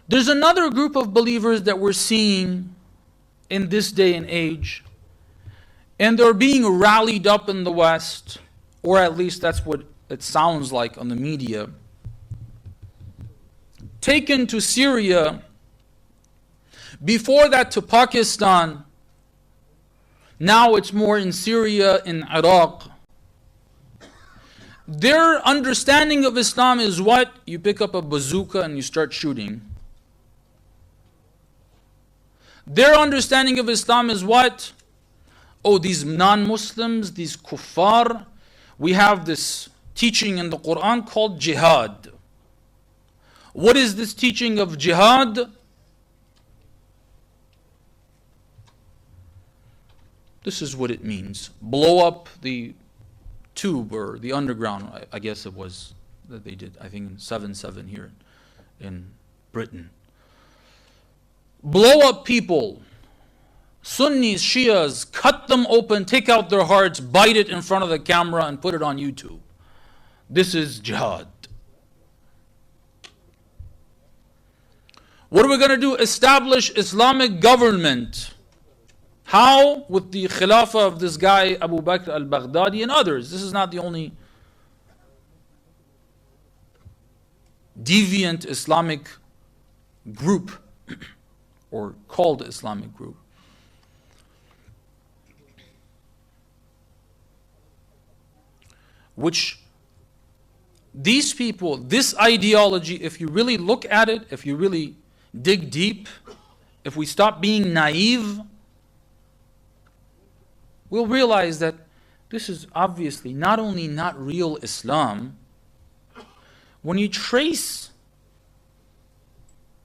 There's another group of believers that we're seeing in this day and age, and they're being rallied up in the West, or at least that's what it sounds like on the media, taken to Syria, before that to Pakistan, now it's more in Syria, in Iraq. Their understanding of Islam is what? You pick up a bazooka and you start shooting. Their understanding of Islam is what? Oh, these non-Muslims, these kuffar, we have this teaching in the Quran called jihad. What is this teaching of jihad? This is what it means. Blow up the tube or the underground, I guess it was, that they did, I think in 7/7 here in Britain. Blow up people, Sunnis, Shias, cut them open, take out their hearts, bite it in front of the camera and put it on YouTube. This is jihad. What are we going to do? Establish Islamic government. How? With the khilafah of this guy Abu Bakr al-Baghdadi and others. This is not the only deviant Islamic group or called Islamic group. Which these people, this ideology, if you really look at it, if you really dig deep, if we stop being naive, we'll realize that this is obviously not only not real Islam. When you trace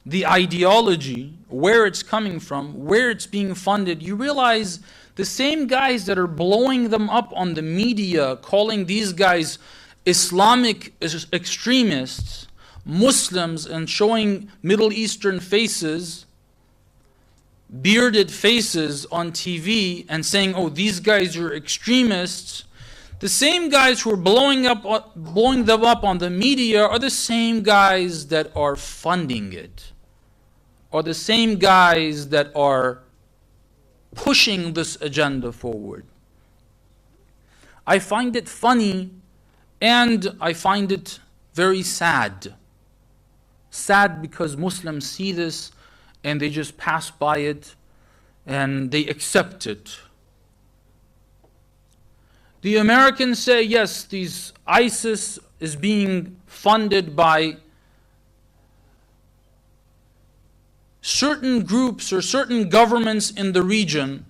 the ideology, where it's coming from, where it's being funded, you realize the same guys that are blowing them up on the media, calling these guys Islamic extremists, Muslims, and showing Middle Eastern faces, bearded faces on TV and saying, oh, these guys are extremists. The same guys who are blowing them up on the media are the same guys that are funding it, are the same guys that are pushing this agenda forward. I find it funny and I find it very sad. Sad because Muslims see this and they just pass by it and they accept it. The Americans say, yes, ISIS is being funded by certain groups or certain governments in the region.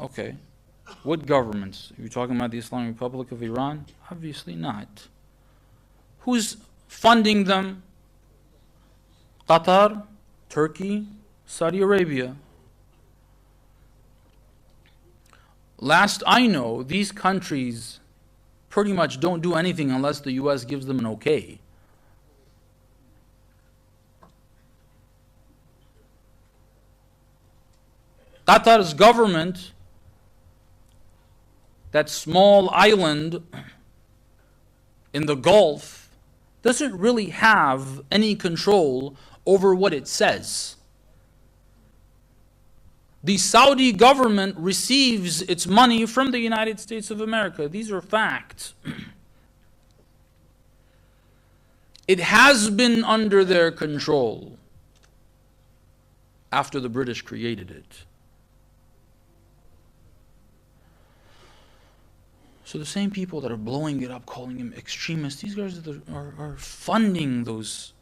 Okay, what governments? Are you talking about the Islamic Republic of Iran? Obviously not. Who's funding them? Qatar, Turkey, Saudi Arabia. Last I know, these countries pretty much don't do anything unless the US gives them an okay. Qatar's government, that small island in the Gulf, doesn't really have any control over what it says. The Saudi government receives its money from the United States of America. These are facts. It has been under their control after the British created it. So the same people that are blowing it up, calling them extremists, these guys are funding those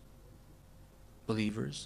believers.